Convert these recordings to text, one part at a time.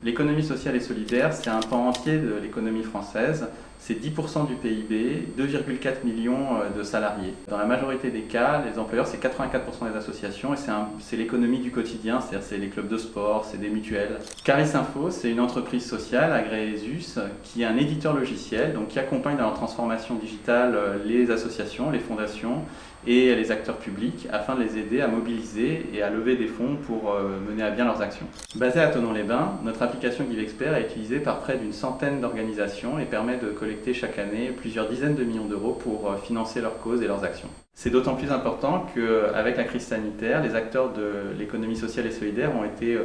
L'économie sociale et solidaire, c'est un pan entier de l'économie française. C'est 10% du PIB, 2,4 millions de salariés. Dans la majorité des cas, les employeurs, c'est 84% des associations et c'est l'économie du quotidien, c'est-à-dire c'est les clubs de sport, c'est des mutuelles. Caris Info, c'est une entreprise sociale agréée ESUS qui est un éditeur logiciel, donc qui accompagne dans leur transformation digitale les associations, les fondations et les acteurs publics afin de les aider à mobiliser et à lever des fonds pour mener à bien leurs actions. Basée à Thonon-les-Bains, notre application GiveExpert est utilisée par près d'une centaine d'organisations et permet de collecter chaque année plusieurs dizaines de millions d'euros pour financer leurs causes et leurs actions. C'est d'autant plus important qu'avec la crise sanitaire, les acteurs de l'économie sociale et solidaire ont été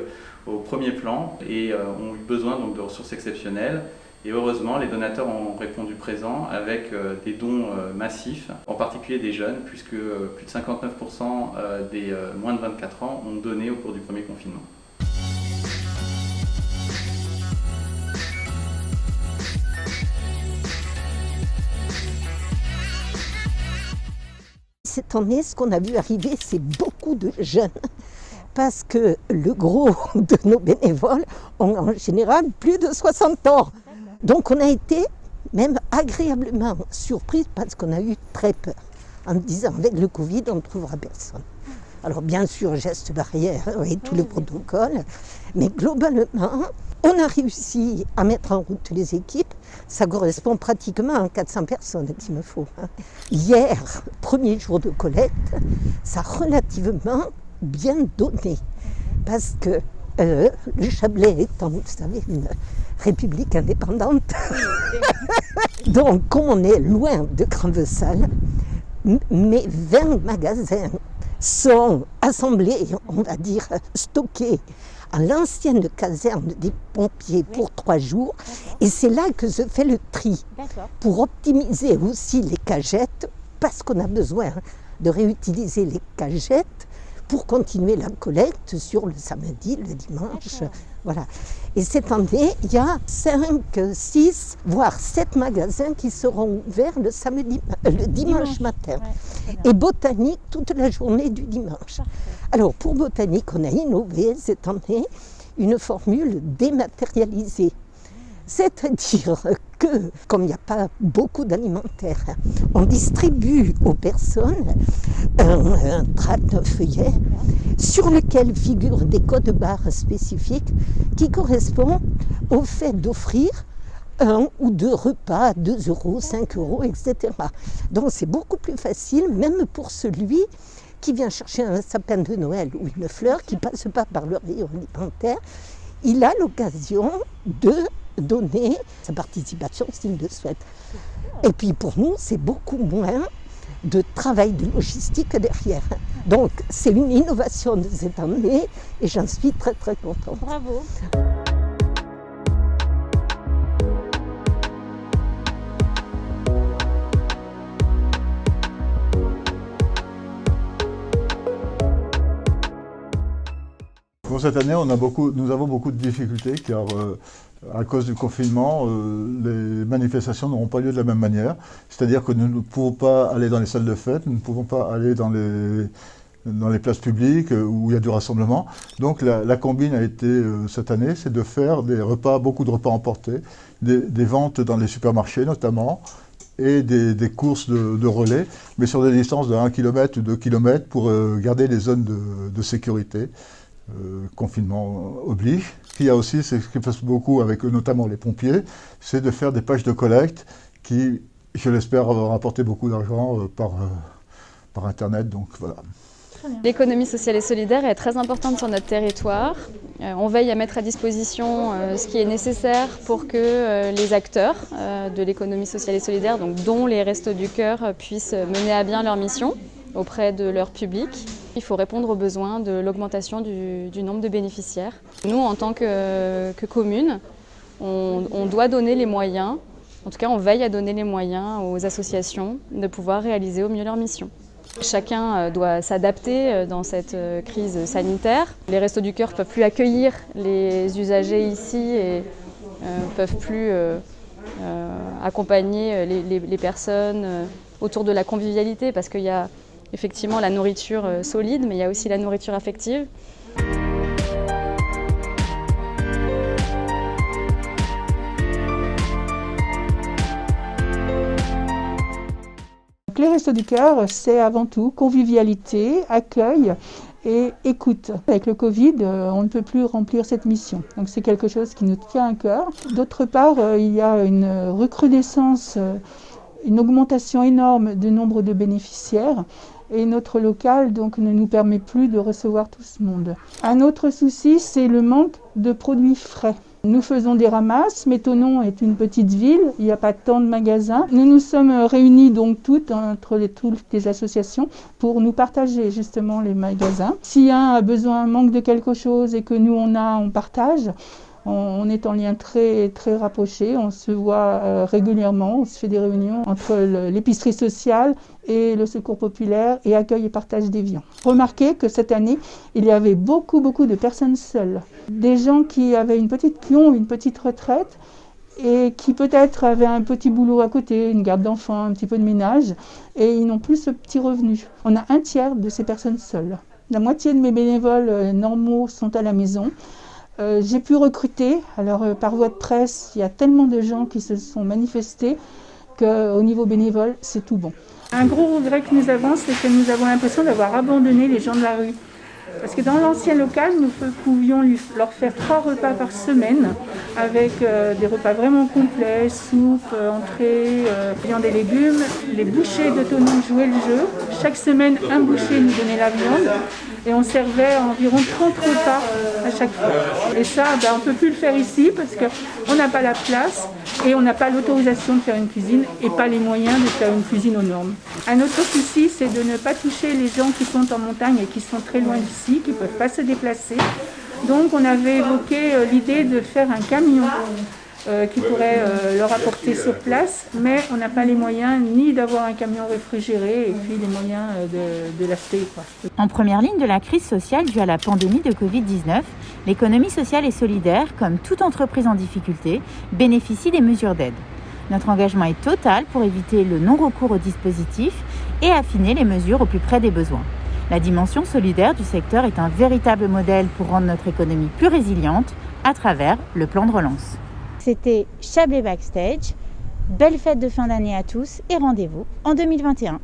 au premier plan et ont eu besoin donc, de ressources exceptionnelles. Et heureusement, les donateurs ont répondu présent avec des dons massifs, en particulier des jeunes, puisque plus de 59% des moins de 24 ans ont donné au cours du premier confinement. Cette année, ce qu'on a vu arriver, c'est beaucoup de jeunes. Parce que le gros de nos bénévoles ont en général plus de 60 ans. Donc on a été même agréablement surpris parce qu'on a eu très peur. En disant avec le Covid, on ne trouvera personne. Alors bien sûr, gestes barrières et tout le protocole. Mais globalement, on a réussi à mettre en route les équipes. Ça correspond pratiquement à 400 personnes qu'il me faut. Hier, premier jour de collecte, ça a relativement bien donné. Parce que le Chablais étant, vous savez, une république indépendante, donc comme on est loin de Grandvessal, mes 20 magasins sont assemblés, on va dire, stockés à l'ancienne caserne des pompiers pour 3 jours. Et c'est là que se fait le tri, pour optimiser aussi les cagettes, parce qu'on a besoin de réutiliser les cagettes pour continuer la collecte sur le samedi, le dimanche. Voilà. Et cette année, il y a 5, 6, voire 7 magasins qui seront ouverts le dimanche matin. Et Botanique toute la journée du dimanche. Alors pour Botanique, on a innové cette année une formule dématérialisée. C'est-à-dire que, comme il n'y a pas beaucoup d'alimentaire, on distribue aux personnes un tract, un feuillet, sur lequel figurent des codes barres spécifiques qui correspondent au fait d'offrir 1 ou 2 repas à 2 €, 5 €, etc. Donc c'est beaucoup plus facile, même pour celui qui vient chercher un sapin de Noël ou une fleur qui ne passe pas par le rayon alimentaire. Il a l'occasion de donner sa participation s'il le souhaite. Et puis pour nous, c'est beaucoup moins de travail de logistique derrière. Donc c'est une innovation de cette année et j'en suis très très contente. Bravo. Pour cette année, nous avons beaucoup de difficultés car à cause du confinement, les manifestations n'auront pas lieu de la même manière. C'est-à-dire que nous ne pouvons pas aller dans les salles de fête, nous ne pouvons pas aller dans les places publiques où il y a du rassemblement. Donc la combine a été cette année, c'est de faire des repas, beaucoup de repas emportés, des ventes dans les supermarchés notamment, et des courses de relais, mais sur des distances de 1 km ou 2 km pour garder les zones de sécurité. Confinement oblige. Il y a aussi, c'est ce qui passe beaucoup avec notamment les pompiers, c'est de faire des pages de collecte qui, je l'espère, vont rapporter beaucoup d'argent par Internet. Donc voilà. L'économie sociale et solidaire est très importante sur notre territoire. On veille à mettre à disposition ce qui est nécessaire pour que les acteurs de l'économie sociale et solidaire, donc dont les Restos du Cœur, puissent mener à bien leur mission auprès de leur public. Il faut répondre aux besoins de l'augmentation du nombre de bénéficiaires. Nous, en tant que commune, on doit donner les moyens, en tout cas on veille à donner les moyens aux associations de pouvoir réaliser au mieux leur mission. Chacun doit s'adapter dans cette crise sanitaire. Les Restos du Cœur ne peuvent plus accueillir les usagers ici et ne peuvent plus accompagner les personnes autour de la convivialité parce qu'il y a effectivement la nourriture solide, mais il y a aussi la nourriture affective. Les Restos du Cœur, c'est avant tout convivialité, accueil et écoute. Avec le Covid, on ne peut plus remplir cette mission. Donc c'est quelque chose qui nous tient à cœur. D'autre part, il y a une recrudescence, une augmentation énorme du nombre de bénéficiaires. Et notre local donc, ne nous permet plus de recevoir tout ce monde. Un autre souci, c'est le manque de produits frais. Nous faisons des ramasses, mais Thonon est une petite ville, il n'y a pas tant de magasins. Nous nous sommes réunis donc toutes les associations pour nous partager justement les magasins. Si un a besoin, manque de quelque chose et que nous on partage. On est en lien très, très rapproché, on se voit régulièrement, on se fait des réunions entre l'épicerie sociale et le secours populaire et accueil et partage des viands. Remarquez que cette année, il y avait beaucoup de personnes seules. Des gens qui ont une petite retraite et qui peut-être avaient un petit boulot à côté, une garde d'enfants, un petit peu de ménage, et ils n'ont plus ce petit revenu. On a un tiers de ces personnes seules. La moitié de mes bénévoles normaux sont à la maison. J'ai pu recruter, alors par voie de presse, il y a tellement de gens qui se sont manifestés qu'au niveau bénévole, c'est tout bon. Un gros regret que nous avons, c'est que nous avons l'impression d'avoir abandonné les gens de la rue. Parce que dans l'ancien local, nous pouvions leur faire 3 repas par semaine, avec des repas vraiment complets, soupe, entrée, viande et légumes. Les bouchers de Thonon jouaient le jeu. Chaque semaine, un boucher nous donnait la viande. Et on servait environ 30 repas à chaque fois. Et ça, on ne peut plus le faire ici parce qu'on n'a pas la place et on n'a pas l'autorisation de faire une cuisine et pas les moyens de faire une cuisine aux normes. Un autre souci, c'est de ne pas toucher les gens qui sont en montagne et qui sont très loin d'ici, qui ne peuvent pas se déplacer. Donc on avait évoqué l'idée de faire un camion qui pourrait leur apporter sur place, mais on n'a pas les moyens ni d'avoir un camion réfrigéré et puis les moyens de l'acheter. En première ligne de la crise sociale due à la pandémie de Covid-19, l'économie sociale et solidaire, comme toute entreprise en difficulté, bénéficie des mesures d'aide. Notre engagement est total pour éviter le non-recours aux dispositifs et affiner les mesures au plus près des besoins. La dimension solidaire du secteur est un véritable modèle pour rendre notre économie plus résiliente à travers le plan de relance. C'était Chablais Backstage. Belle fête de fin d'année à tous et rendez-vous en 2021.